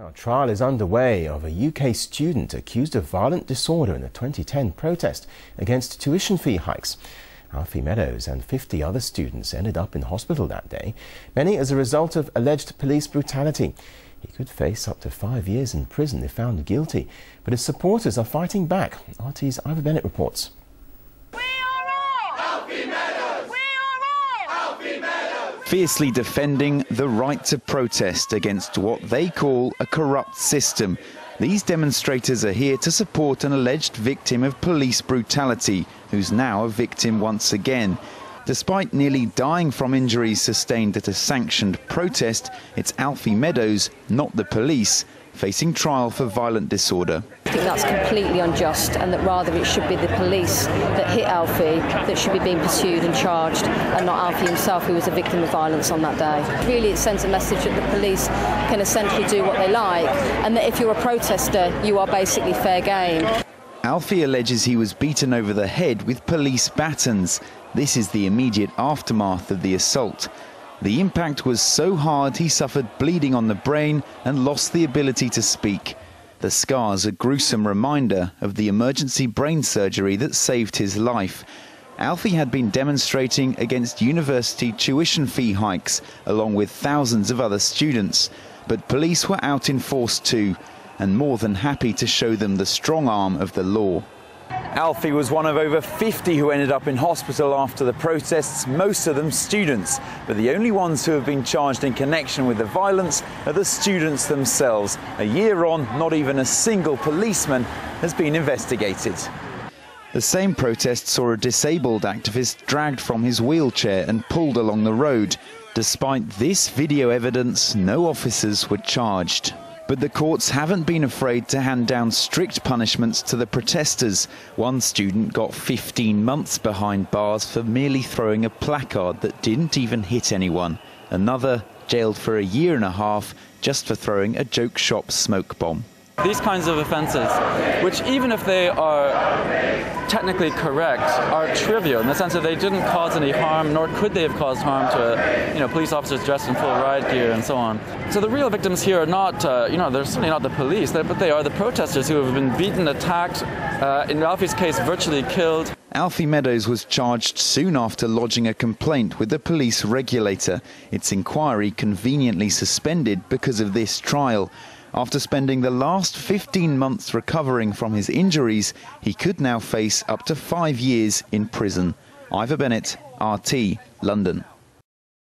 A trial is underway of a UK student accused of violent disorder in a 2010 protest against tuition fee hikes. Alfie Meadows and 50 other students ended up in hospital that day, many as a result of alleged police brutality. He could face up to 5 years in prison if found guilty, but his supporters are fighting back. RT's Ivor Bennett reports. Fiercely defending the right to protest against what they call a corrupt system. These demonstrators are here to support an alleged victim of police brutality, who's now a victim once again. Despite nearly dying from injuries sustained at a sanctioned protest, it's Alfie Meadows, not the police, facing trial for violent disorder. I think that's completely unjust, and that rather it should be the police that hit Alfie that should be being pursued and charged, and not Alfie himself, who was a victim of violence on that day. Really, it sends a message that the police can essentially do what they like, and that if you're a protester, you are basically fair game. Alfie alleges he was beaten over the head with police batons. This is the immediate aftermath of the assault. The impact was so hard he suffered bleeding on the brain and lost the ability to speak. The scars a gruesome reminder of the emergency brain surgery that saved his life. Alfie had been demonstrating against university tuition fee hikes, along with thousands of other students. But police were out in force too, and more than happy to show them the strong arm of the law. Alfie was one of over 50 who ended up in hospital after the protests, most of them students. But the only ones who have been charged in connection with the violence are the students themselves. A year on, not even a single policeman has been investigated. The same protest saw a disabled activist dragged from his wheelchair and pulled along the road. Despite this video evidence, no officers were charged. But the courts haven't been afraid to hand down strict punishments to the protesters. One student got 15 months behind bars for merely throwing a placard that didn't even hit anyone. Another jailed for a year and a half just for throwing a joke shop smoke bomb. These kinds of offences, which even if they are technically correct, are trivial in the sense that they didn't cause any harm, nor could they have caused harm to police officers dressed in full riot gear and so on. So the real victims here are not, they're certainly not the police, but they are the protesters who have been beaten, attacked, in Alfie's case, virtually killed. Alfie Meadows was charged soon after lodging a complaint with the police regulator. Its inquiry conveniently suspended because of this trial. After spending the last 15 months recovering from his injuries, he could now face up to 5 years in prison. Ivor Bennett, RT, London.